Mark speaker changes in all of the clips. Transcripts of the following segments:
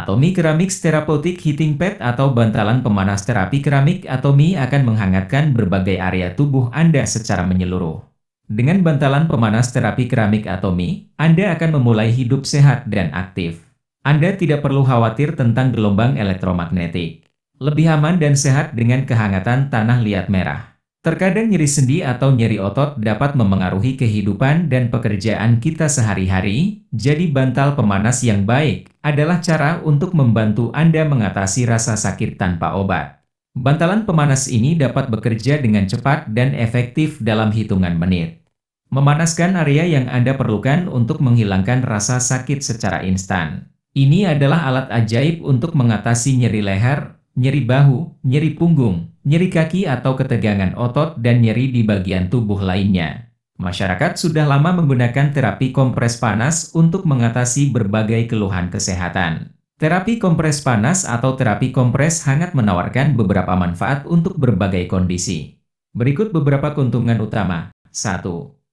Speaker 1: Atomi Keramik Therapeutic Heating Pad atau bantalan pemanas terapi keramik Atomi akan menghangatkan berbagai area tubuh Anda secara menyeluruh. Dengan bantalan pemanas terapi keramik Atomi, Anda akan memulai hidup sehat dan aktif. Anda tidak perlu khawatir tentang gelombang elektromagnetik. Lebih aman dan sehat dengan kehangatan tanah liat merah. Terkadang nyeri sendi atau nyeri otot dapat memengaruhi kehidupan dan pekerjaan kita sehari-hari, jadi bantal pemanas yang baik adalah cara untuk membantu Anda mengatasi rasa sakit tanpa obat. Bantalan pemanas ini dapat bekerja dengan cepat dan efektif dalam hitungan menit. Memanaskan area yang Anda perlukan untuk menghilangkan rasa sakit secara instan. Ini adalah alat ajaib untuk mengatasi nyeri leher, nyeri bahu, nyeri punggung, nyeri kaki atau ketegangan otot dan nyeri di bagian tubuh lainnya. Masyarakat sudah lama menggunakan terapi kompres panas untuk mengatasi berbagai keluhan kesehatan. Terapi kompres panas atau terapi kompres hangat menawarkan beberapa manfaat untuk berbagai kondisi. Berikut beberapa keuntungan utama. 1.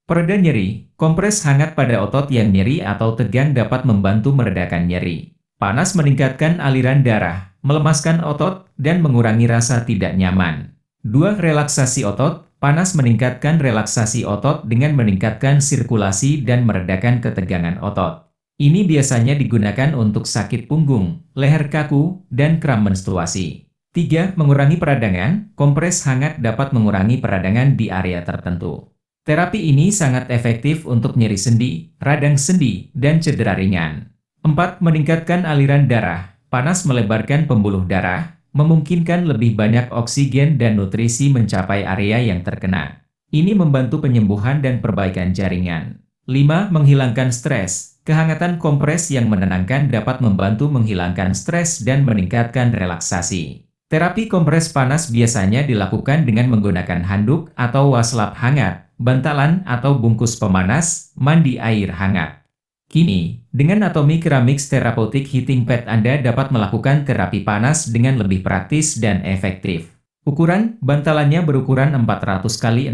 Speaker 1: Pereda nyeri. Kompres hangat pada otot yang nyeri atau tegang dapat membantu meredakan nyeri. Panas meningkatkan aliran darah, melemaskan otot, dan mengurangi rasa tidak nyaman. 2. Relaksasi otot. Panas meningkatkan relaksasi otot dengan meningkatkan sirkulasi dan meredakan ketegangan otot. Ini biasanya digunakan untuk sakit punggung, leher kaku, dan kram menstruasi. 3. Mengurangi peradangan. Kompres hangat dapat mengurangi peradangan di area tertentu. Terapi ini sangat efektif untuk nyeri sendi, radang sendi, dan cedera ringan. 4. Meningkatkan aliran darah. Panas melebarkan pembuluh darah, memungkinkan lebih banyak oksigen dan nutrisi mencapai area yang terkena. Ini membantu penyembuhan dan perbaikan jaringan. 5. Menghilangkan stres. Kehangatan kompres yang menenangkan dapat membantu menghilangkan stres dan meningkatkan relaksasi. Terapi kompres panas biasanya dilakukan dengan menggunakan handuk atau waslap hangat, bantalan atau bungkus pemanas, mandi air hangat. Kini, dengan Atomi Keramik Therapeutic Heating Pad Anda dapat melakukan terapi panas dengan lebih praktis dan efektif. Ukuran bantalannya berukuran 400 x 650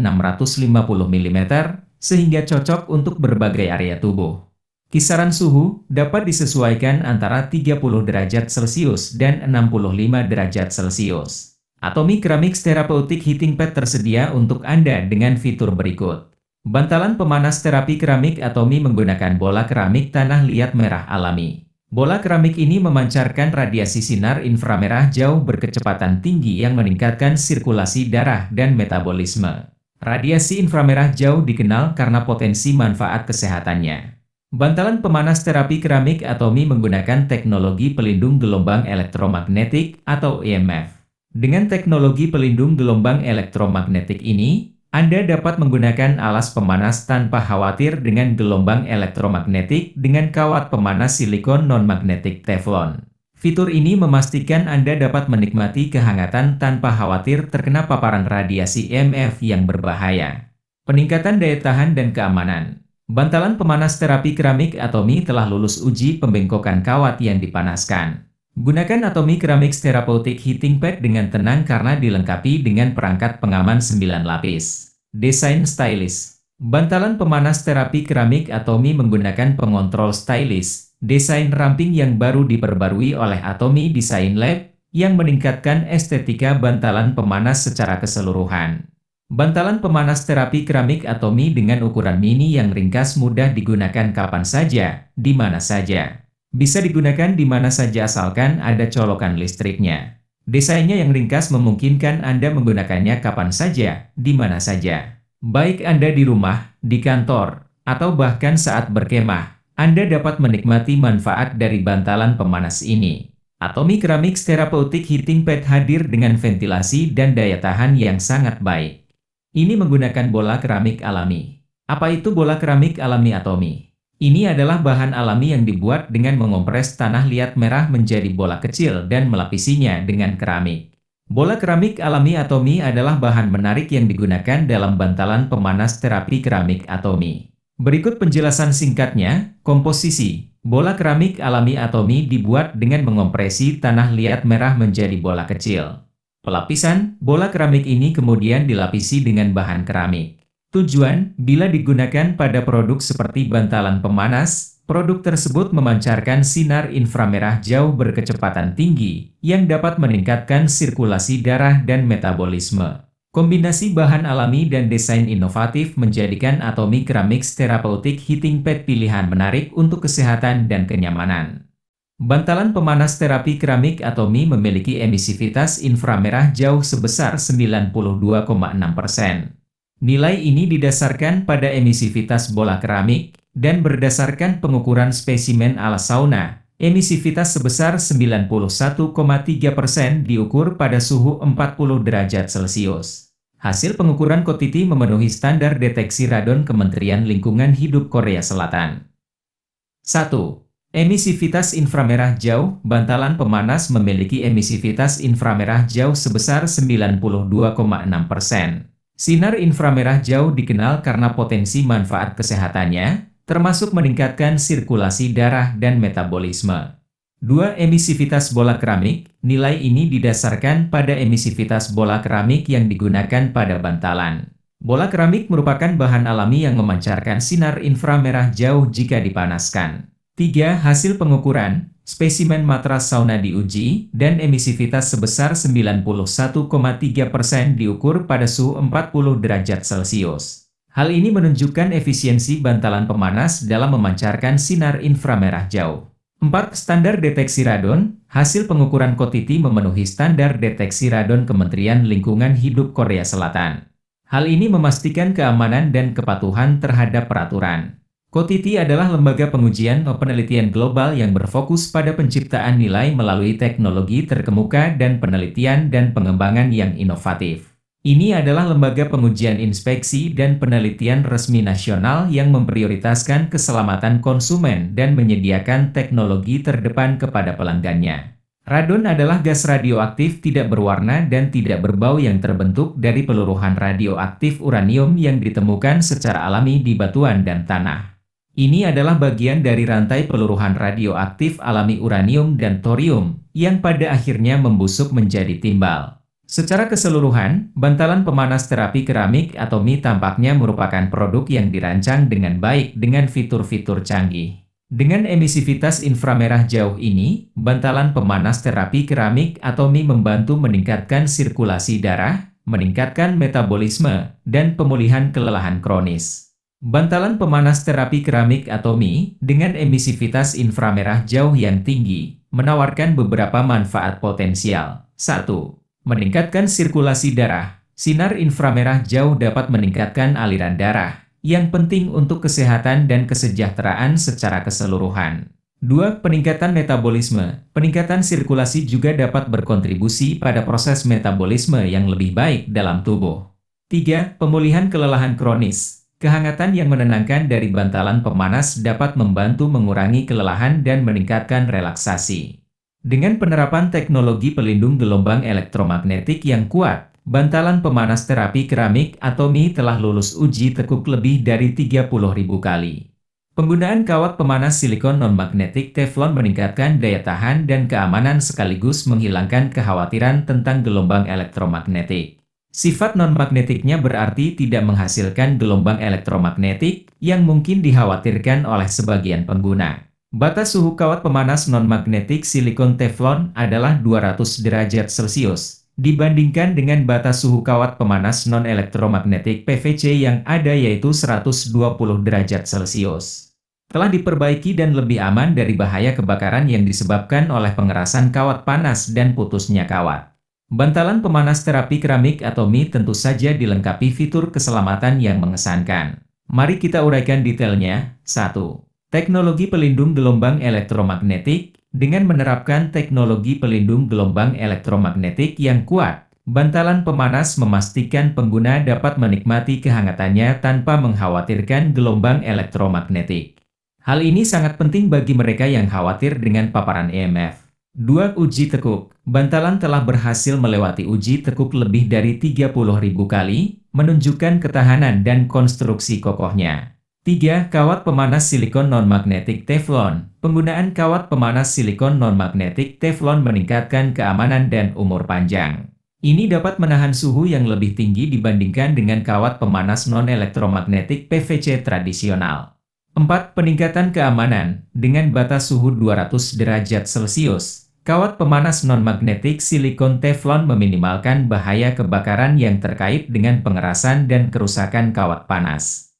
Speaker 1: mm, sehingga cocok untuk berbagai area tubuh. Kisaran suhu dapat disesuaikan antara 30 derajat Celcius dan 65 derajat Celcius. Atomi Keramik Therapeutic Heating Pad tersedia untuk Anda dengan fitur berikut. Bantalan pemanas terapi keramik Atomi menggunakan bola keramik tanah liat merah alami. Bola keramik ini memancarkan radiasi sinar inframerah jauh berkecepatan tinggi yang meningkatkan sirkulasi darah dan metabolisme. Radiasi inframerah jauh dikenal karena potensi manfaat kesehatannya. Bantalan pemanas terapi keramik Atomi menggunakan teknologi pelindung gelombang elektromagnetik atau EMF. Dengan teknologi pelindung gelombang elektromagnetik ini, Anda dapat menggunakan alas pemanas tanpa khawatir dengan gelombang elektromagnetik dengan kawat pemanas silikon non-magnetik Teflon. Fitur ini memastikan Anda dapat menikmati kehangatan tanpa khawatir terkena paparan radiasi EMF yang berbahaya. Peningkatan daya tahan dan keamanan. Bantalan pemanas terapi keramik Atomi telah lulus uji pembengkokan kawat yang dipanaskan. Gunakan Atomi Keramik Therapeutic Heating Pad dengan tenang karena dilengkapi dengan perangkat pengaman 9 lapis. Desain stylish. Bantalan pemanas terapi keramik Atomi menggunakan pengontrol stylish, desain ramping yang baru diperbarui oleh Atomi Design Lab, yang meningkatkan estetika bantalan pemanas secara keseluruhan. Bantalan pemanas terapi keramik Atomi dengan ukuran mini yang ringkas mudah digunakan kapan saja, di mana saja. Bisa digunakan di mana saja asalkan ada colokan listriknya. Desainnya yang ringkas memungkinkan Anda menggunakannya kapan saja, di mana saja. Baik Anda di rumah, di kantor, atau bahkan saat berkemah, Anda dapat menikmati manfaat dari bantalan pemanas ini. Atomi Keramik Therapeutic Heating Pad hadir dengan ventilasi dan daya tahan yang sangat baik. Ini menggunakan bola keramik alami. Apa itu bola keramik alami Atomi? Ini adalah bahan alami yang dibuat dengan mengompres tanah liat merah menjadi bola kecil dan melapisinya dengan keramik. Bola keramik alami Atomi adalah bahan menarik yang digunakan dalam bantalan pemanas terapi keramik Atomi. Berikut penjelasan singkatnya. Komposisi. Bola keramik alami Atomi dibuat dengan mengompresi tanah liat merah menjadi bola kecil. Pelapisan. Bola keramik ini kemudian dilapisi dengan bahan keramik. Tujuan, bila digunakan pada produk seperti bantalan pemanas, Produk tersebut memancarkan sinar inframerah jauh berkecepatan tinggi, yang dapat meningkatkan sirkulasi darah dan metabolisme. Kombinasi bahan alami dan desain inovatif menjadikan Atomy Ceramics Therapeutic Heating Pad pilihan menarik untuk kesehatan dan kenyamanan. Bantalan pemanas terapi keramik Atomy memiliki emisivitas inframerah jauh sebesar 92,6%. Nilai ini didasarkan pada emisivitas bola keramik, dan berdasarkan pengukuran spesimen alas sauna, emisivitas sebesar 91,3% diukur pada suhu 40 derajat Celcius. Hasil pengukuran Kotiti memenuhi standar deteksi radon Kementerian Lingkungan Hidup Korea Selatan. 1. Emisivitas inframerah jauh. Bantalan pemanas memiliki emisivitas inframerah jauh sebesar 92,6%. Sinar inframerah jauh dikenal karena potensi manfaat kesehatannya, termasuk meningkatkan sirkulasi darah dan metabolisme. 2. Emisivitas bola keramik. Nilai ini didasarkan pada emisivitas bola keramik yang digunakan pada bantalan. Bola keramik merupakan bahan alami yang memancarkan sinar inframerah jauh jika dipanaskan. 3. Hasil pengukuran. Spesimen matras sauna diuji, dan emisivitas sebesar 91,3% diukur pada suhu 40 derajat Celcius. Hal ini menunjukkan efisiensi bantalan pemanas dalam memancarkan sinar inframerah jauh. 4. Standar deteksi radon. Hasil pengukuran Kotiti memenuhi standar deteksi radon Kementerian Lingkungan Hidup Korea Selatan. Hal ini memastikan keamanan dan kepatuhan terhadap peraturan. Kotiti adalah lembaga pengujian penelitian global yang berfokus pada penciptaan nilai melalui teknologi terkemuka dan penelitian dan pengembangan yang inovatif. Ini adalah lembaga pengujian inspeksi dan penelitian resmi nasional yang memprioritaskan keselamatan konsumen dan menyediakan teknologi terdepan kepada pelanggannya. Radon adalah gas radioaktif tidak berwarna dan tidak berbau yang terbentuk dari peluruhan radioaktif uranium yang ditemukan secara alami di batuan dan tanah. Ini adalah bagian dari rantai peluruhan radioaktif alami uranium dan thorium, yang pada akhirnya membusuk menjadi timbal. Secara keseluruhan, bantalan pemanas terapi keramik Atomy tampaknya merupakan produk yang dirancang dengan baik dengan fitur-fitur canggih. Dengan emisivitas inframerah jauh ini, bantalan pemanas terapi keramik Atomy membantu meningkatkan sirkulasi darah, meningkatkan metabolisme, dan pemulihan kelelahan kronis. Bantalan pemanas terapi keramik Atomy dengan emisivitas inframerah jauh yang tinggi menawarkan beberapa manfaat potensial. 1. Meningkatkan sirkulasi darah. Sinar inframerah jauh dapat meningkatkan aliran darah, yang penting untuk kesehatan dan kesejahteraan secara keseluruhan. 2. Peningkatan metabolisme. Peningkatan sirkulasi juga dapat berkontribusi pada proses metabolisme yang lebih baik dalam tubuh. 3. Pemulihan kelelahan kronis. Kehangatan yang menenangkan dari bantalan pemanas dapat membantu mengurangi kelelahan dan meningkatkan relaksasi. Dengan penerapan teknologi pelindung gelombang elektromagnetik yang kuat, bantalan pemanas terapi keramik Atomy telah lulus uji tekuk lebih dari 30.000 kali. Penggunaan kawat pemanas silikon non-magnetik Teflon meningkatkan daya tahan dan keamanan sekaligus menghilangkan kekhawatiran tentang gelombang elektromagnetik. Sifat non-magnetiknya berarti tidak menghasilkan gelombang elektromagnetik yang mungkin dikhawatirkan oleh sebagian pengguna. Batas suhu kawat pemanas non-magnetik silikon Teflon adalah 200 derajat Celcius, dibandingkan dengan batas suhu kawat pemanas non-elektromagnetik PVC yang ada yaitu 120 derajat Celcius. Telah diperbaiki dan lebih aman dari bahaya kebakaran yang disebabkan oleh pengerasan kawat panas dan putusnya kawat. Bantalan pemanas terapi keramik Atomy tentu saja dilengkapi fitur keselamatan yang mengesankan. Mari kita uraikan detailnya. 1. Teknologi pelindung gelombang elektromagnetik. Dengan menerapkan teknologi pelindung gelombang elektromagnetik yang kuat, bantalan pemanas memastikan pengguna dapat menikmati kehangatannya tanpa mengkhawatirkan gelombang elektromagnetik. Hal ini sangat penting bagi mereka yang khawatir dengan paparan EMF. 2. Uji tekuk. Bantalan telah berhasil melewati uji tekuk lebih dari 30.000 kali, menunjukkan ketahanan dan konstruksi kokohnya. 3. Kawat pemanas silikon non-magnetik Teflon. Penggunaan kawat pemanas silikon non-magnetik Teflon meningkatkan keamanan dan umur panjang. Ini dapat menahan suhu yang lebih tinggi dibandingkan dengan kawat pemanas non-elektromagnetik PVC tradisional. 4. Peningkatan keamanan. Dengan batas suhu 200 derajat Celcius, kawat pemanas non-magnetik silikon Teflon meminimalkan bahaya kebakaran yang terkait dengan pengerasan dan kerusakan kawat panas.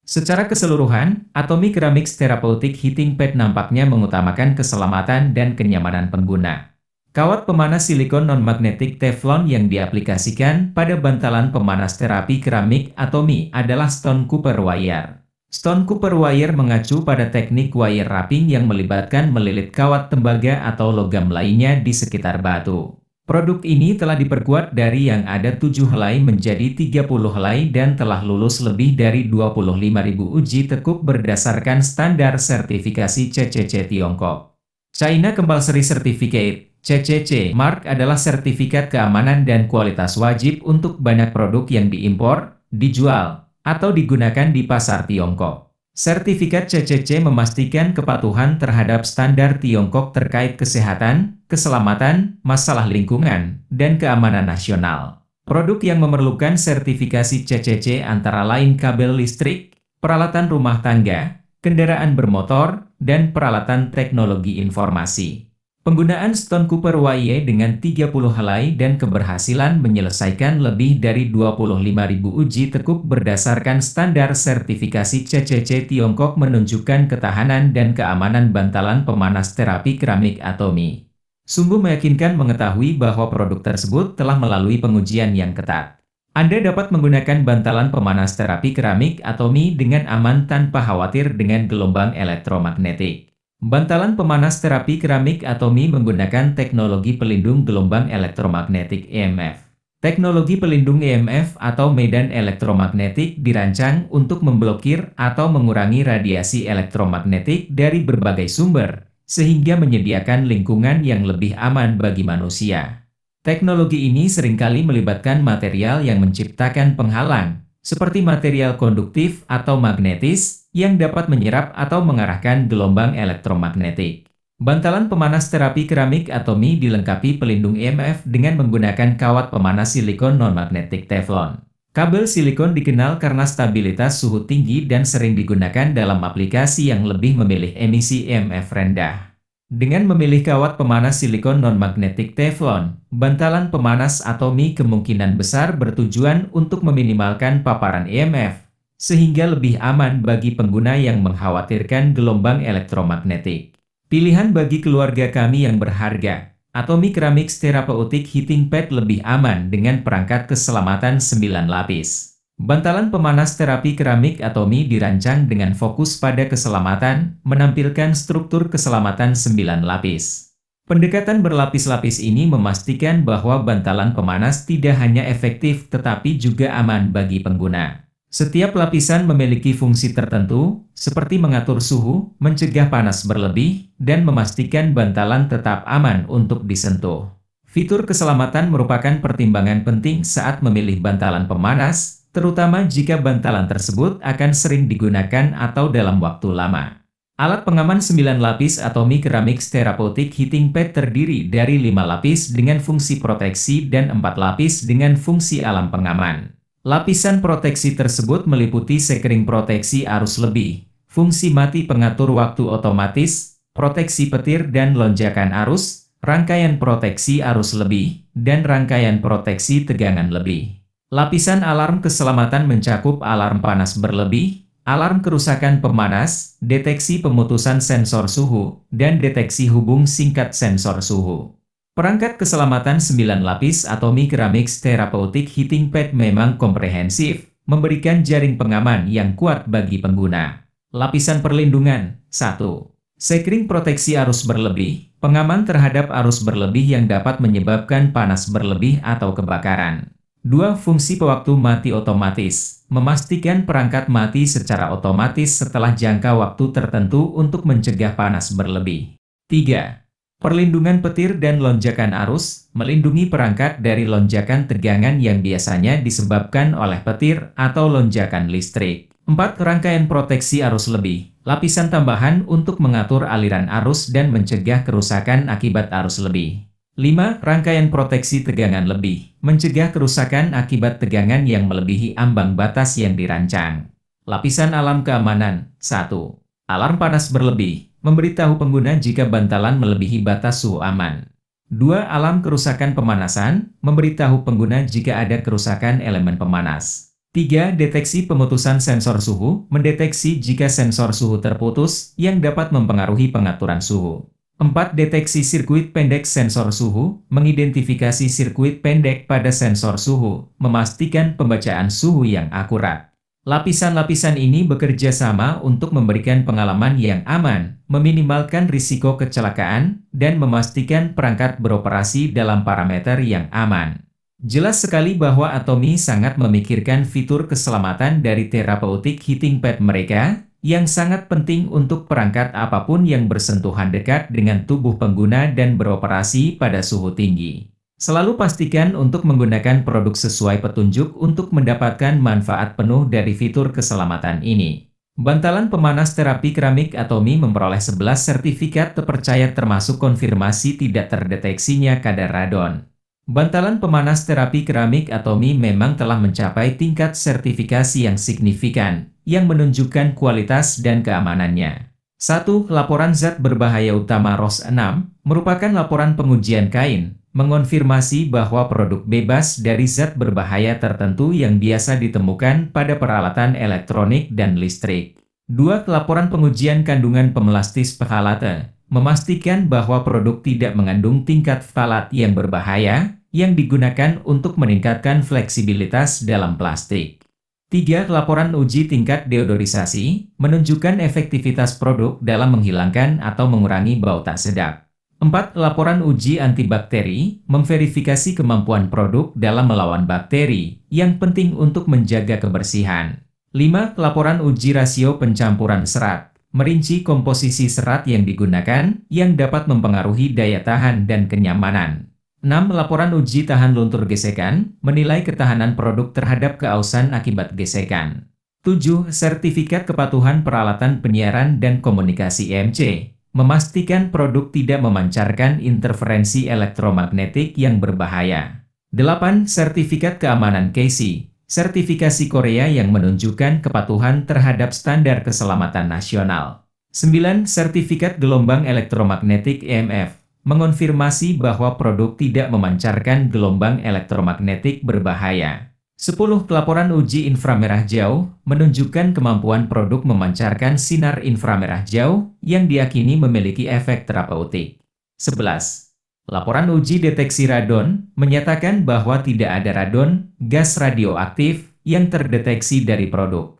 Speaker 1: Secara keseluruhan, Atomic Ceramics Therapeutic Heating Pad nampaknya mengutamakan keselamatan dan kenyamanan pengguna. Kawat pemanas silikon non-magnetik Teflon yang diaplikasikan pada bantalan pemanas terapi keramik Atomi adalah Stone Copper Wire. Stone Copper Wire mengacu pada teknik wire wrapping yang melibatkan melilit kawat tembaga atau logam lainnya di sekitar batu. Produk ini telah diperkuat dari yang ada 7 helai menjadi 30 helai dan telah lulus lebih dari 25.000 uji tekuk berdasarkan standar sertifikasi CCC Tiongkok. China Compulsory Certificate (CCC) Mark adalah sertifikat keamanan dan kualitas wajib untuk banyak produk yang diimpor, dijual, atau digunakan di pasar Tiongkok. Sertifikat CCC memastikan kepatuhan terhadap standar Tiongkok terkait kesehatan, keselamatan, masalah lingkungan, dan keamanan nasional. Produk yang memerlukan sertifikasi CCC antara lain kabel listrik, peralatan rumah tangga, kendaraan bermotor, dan peralatan teknologi informasi. Penggunaan Stone Copper Wire dengan 30 helai dan keberhasilan menyelesaikan lebih dari 25.000 uji tekuk berdasarkan standar sertifikasi CCC Tiongkok menunjukkan ketahanan dan keamanan bantalan pemanas terapi keramik Atomi. Sungguh meyakinkan mengetahui bahwa produk tersebut telah melalui pengujian yang ketat. Anda dapat menggunakan bantalan pemanas terapi keramik Atomi dengan aman tanpa khawatir dengan gelombang elektromagnetik. Bantalan pemanas terapi keramik Atomi menggunakan teknologi pelindung gelombang elektromagnetik EMF. Teknologi pelindung EMF atau medan elektromagnetik dirancang untuk memblokir atau mengurangi radiasi elektromagnetik dari berbagai sumber, sehingga menyediakan lingkungan yang lebih aman bagi manusia. Teknologi ini seringkali melibatkan material yang menciptakan penghalang, seperti material konduktif atau magnetis, yang dapat menyerap atau mengarahkan gelombang elektromagnetik. Bantalan pemanas terapi keramik Atomi dilengkapi pelindung EMF dengan menggunakan kawat pemanas silikon non-magnetik Teflon. Kabel silikon dikenal karena stabilitas suhu tinggi dan sering digunakan dalam aplikasi yang lebih memilih emisi EMF rendah. Dengan memilih kawat pemanas silikon non-magnetik Teflon, bantalan pemanas Atomi kemungkinan besar bertujuan untuk meminimalkan paparan EMF, sehingga lebih aman bagi pengguna yang mengkhawatirkan gelombang elektromagnetik. Pilihan bagi keluarga kami yang berharga, Atomic Ceramics Therapeutic Heating Pad lebih aman dengan perangkat keselamatan 9 lapis. Bantalan pemanas terapi keramik Atomi dirancang dengan fokus pada keselamatan, menampilkan struktur keselamatan 9 lapis. Pendekatan berlapis-lapis ini memastikan bahwa bantalan pemanas tidak hanya efektif tetapi juga aman bagi pengguna. Setiap lapisan memiliki fungsi tertentu, seperti mengatur suhu, mencegah panas berlebih, dan memastikan bantalan tetap aman untuk disentuh. Fitur keselamatan merupakan pertimbangan penting saat memilih bantalan pemanas, terutama jika bantalan tersebut akan sering digunakan atau dalam waktu lama. Alat pengaman 9 lapis Atomic Ceramics Therapeutic Heating Pad terdiri dari 5 lapis dengan fungsi proteksi dan 4 lapis dengan fungsi alam pengaman. Lapisan proteksi tersebut meliputi sekring proteksi arus lebih, fungsi mati pengatur waktu otomatis, proteksi petir dan lonjakan arus, rangkaian proteksi arus lebih, dan rangkaian proteksi tegangan lebih. Lapisan alarm keselamatan mencakup alarm panas berlebih, alarm kerusakan pemanas, deteksi pemutusan sensor suhu, dan deteksi hubung singkat sensor suhu. Perangkat keselamatan 9 lapis Atomic Ceramics Therapeutic Heating Pad memang komprehensif, memberikan jaring pengaman yang kuat bagi pengguna. Lapisan perlindungan 1. Sekring proteksi arus berlebih, pengaman terhadap arus berlebih yang dapat menyebabkan panas berlebih atau kebakaran. 2. Fungsi pewaktu mati otomatis, memastikan perangkat mati secara otomatis setelah jangka waktu tertentu untuk mencegah panas berlebih. 3. Perlindungan petir dan lonjakan arus, melindungi perangkat dari lonjakan tegangan yang biasanya disebabkan oleh petir atau lonjakan listrik. 4. Rangkaian proteksi arus lebih, lapisan tambahan untuk mengatur aliran arus dan mencegah kerusakan akibat arus lebih. 5. Rangkaian proteksi tegangan lebih, mencegah kerusakan akibat tegangan yang melebihi ambang batas yang dirancang. Lapisan alarm keamanan. 1. Alarm panas berlebih, memberitahu pengguna jika bantalan melebihi batas suhu aman. 2. Alarm kerusakan pemanasan, memberitahu pengguna jika ada kerusakan elemen pemanas. 3. Deteksi pemutusan sensor suhu, mendeteksi jika sensor suhu terputus yang dapat mempengaruhi pengaturan suhu. 4. Deteksi sirkuit pendek sensor suhu, mengidentifikasi sirkuit pendek pada sensor suhu, memastikan pembacaan suhu yang akurat. Lapisan-lapisan ini bekerja sama untuk memberikan pengalaman yang aman, meminimalkan risiko kecelakaan, dan memastikan perangkat beroperasi dalam parameter yang aman. Jelas sekali bahwa Atomi sangat memikirkan fitur keselamatan dari therapeutic heating pad mereka, yang sangat penting untuk perangkat apapun yang bersentuhan dekat dengan tubuh pengguna dan beroperasi pada suhu tinggi. Selalu pastikan untuk menggunakan produk sesuai petunjuk untuk mendapatkan manfaat penuh dari fitur keselamatan ini. Bantalan pemanas terapi keramik Atomi memperoleh 11 sertifikat terpercaya termasuk konfirmasi tidak terdeteksinya kadar radon. Bantalan pemanas terapi keramik Atomi memang telah mencapai tingkat sertifikasi yang signifikan, yang menunjukkan kualitas dan keamanannya. 1. Laporan zat berbahaya utama RoHS 6, merupakan laporan pengujian kain, mengonfirmasi bahwa produk bebas dari zat berbahaya tertentu yang biasa ditemukan pada peralatan elektronik dan listrik. 2. Laporan pengujian kandungan pemelastis phthalate, memastikan bahwa produk tidak mengandung tingkat ftalat yang berbahaya, yang digunakan untuk meningkatkan fleksibilitas dalam plastik. 3. Laporan uji tingkat deodorisasi, menunjukkan efektivitas produk dalam menghilangkan atau mengurangi bau tak sedap. 4. Laporan uji antibakteri, memverifikasi kemampuan produk dalam melawan bakteri, yang penting untuk menjaga kebersihan. 5. Laporan uji rasio pencampuran serat, merinci komposisi serat yang digunakan, yang dapat mempengaruhi daya tahan dan kenyamanan. 6. Laporan uji tahan luntur gesekan, menilai ketahanan produk terhadap keausan akibat gesekan. 7. Sertifikat kepatuhan peralatan penyiaran dan komunikasi EMC, memastikan produk tidak memancarkan interferensi elektromagnetik yang berbahaya. 8. Sertifikat keamanan KC, sertifikasi Korea yang menunjukkan kepatuhan terhadap standar keselamatan nasional. 9. Sertifikat gelombang elektromagnetik EMF, mengonfirmasi bahwa produk tidak memancarkan gelombang elektromagnetik berbahaya. 10. Pelaporan uji inframerah jauh, menunjukkan kemampuan produk memancarkan sinar inframerah jauh, yang diyakini memiliki efek terapeutik. 11. Laporan uji deteksi radon, menyatakan bahwa tidak ada radon, gas radioaktif, yang terdeteksi dari produk.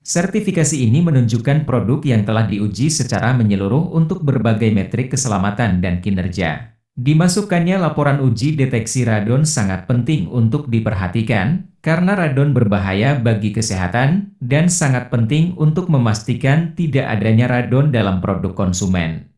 Speaker 1: Sertifikasi ini menunjukkan produk yang telah diuji secara menyeluruh untuk berbagai metrik keselamatan dan kinerja. Dimasukkannya laporan uji deteksi radon sangat penting untuk diperhatikan, karena radon berbahaya bagi kesehatan, dan sangat penting untuk memastikan tidak adanya radon dalam produk konsumen.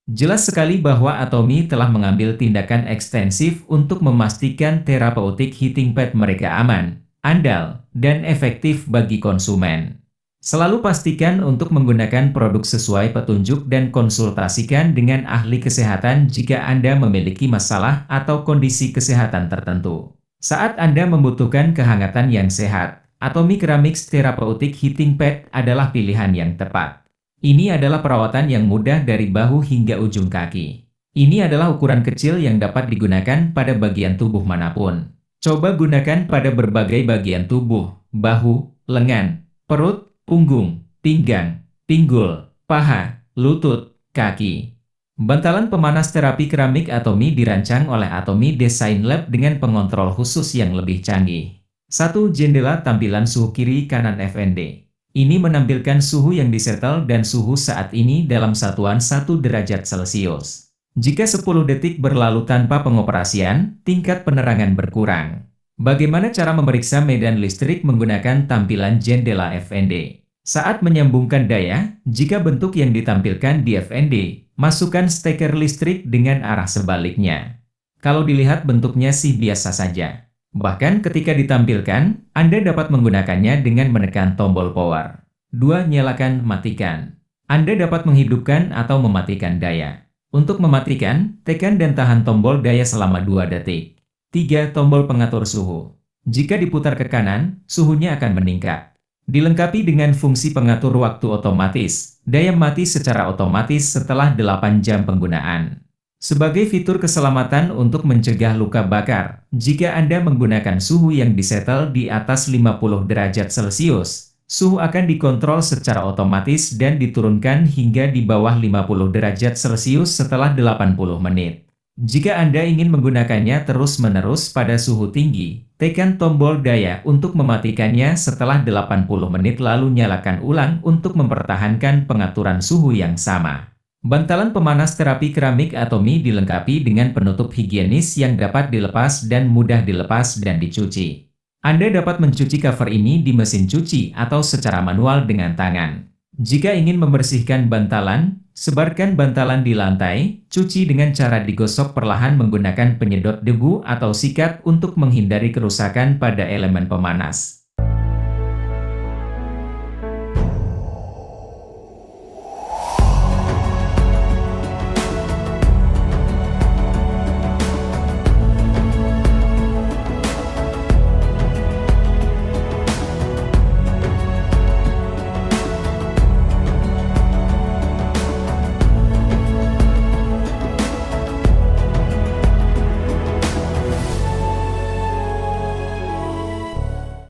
Speaker 1: Jelas sekali bahwa Atomi telah mengambil tindakan ekstensif untuk memastikan therapeutic heating pad mereka aman, andal, dan efektif bagi konsumen. Selalu pastikan untuk menggunakan produk sesuai petunjuk dan konsultasikan dengan ahli kesehatan jika Anda memiliki masalah atau kondisi kesehatan tertentu. Saat Anda membutuhkan kehangatan yang sehat, Atomi Ceramics Therapeutic Heating Pad adalah pilihan yang tepat. Ini adalah perawatan yang mudah dari bahu hingga ujung kaki. Ini adalah ukuran kecil yang dapat digunakan pada bagian tubuh manapun. Coba gunakan pada berbagai bagian tubuh, bahu, lengan, perut, punggung, pinggang, pinggul, paha, lutut, kaki. Bantalan pemanas terapi keramik Atomi dirancang oleh Atomi Design Lab dengan pengontrol khusus yang lebih canggih. 1. Jendela tampilan suhu kiri kanan FND. Ini menampilkan suhu yang disetel dan suhu saat ini dalam satuan 1 derajat Celcius. Jika 10 detik berlalu tanpa pengoperasian, tingkat penerangan berkurang. Bagaimana cara memeriksa medan listrik menggunakan tampilan jendela FND? Saat menyambungkan daya, jika bentuk yang ditampilkan di FND, masukkan steker listrik dengan arah sebaliknya. Kalau dilihat bentuknya sih biasa saja. Bahkan ketika ditampilkan, Anda dapat menggunakannya dengan menekan tombol power. 2. Nyalakan matikan. Anda dapat menghidupkan atau mematikan daya. Untuk mematikan, tekan dan tahan tombol daya selama 2 detik. 3. Tombol pengatur suhu. Jika diputar ke kanan, suhunya akan meningkat. Dilengkapi dengan fungsi pengatur waktu otomatis, daya mati secara otomatis setelah 8 jam penggunaan. Sebagai fitur keselamatan untuk mencegah luka bakar, jika Anda menggunakan suhu yang disetel di atas 50 derajat Celcius, suhu akan dikontrol secara otomatis dan diturunkan hingga di bawah 50 derajat Celcius setelah 80 menit. Jika Anda ingin menggunakannya terus-menerus pada suhu tinggi, tekan tombol daya untuk mematikannya setelah 80 menit lalu nyalakan ulang untuk mempertahankan pengaturan suhu yang sama. Bantalan pemanas terapi keramik atau Mi dilengkapi dengan penutup higienis yang dapat dilepas dan mudah dilepas dan dicuci. Anda dapat mencuci cover ini di mesin cuci atau secara manual dengan tangan. Jika ingin membersihkan bantalan, sebarkan bantalan di lantai, cuci dengan cara digosok perlahan menggunakan penyedot debu atau sikat untuk menghindari kerusakan pada elemen pemanas.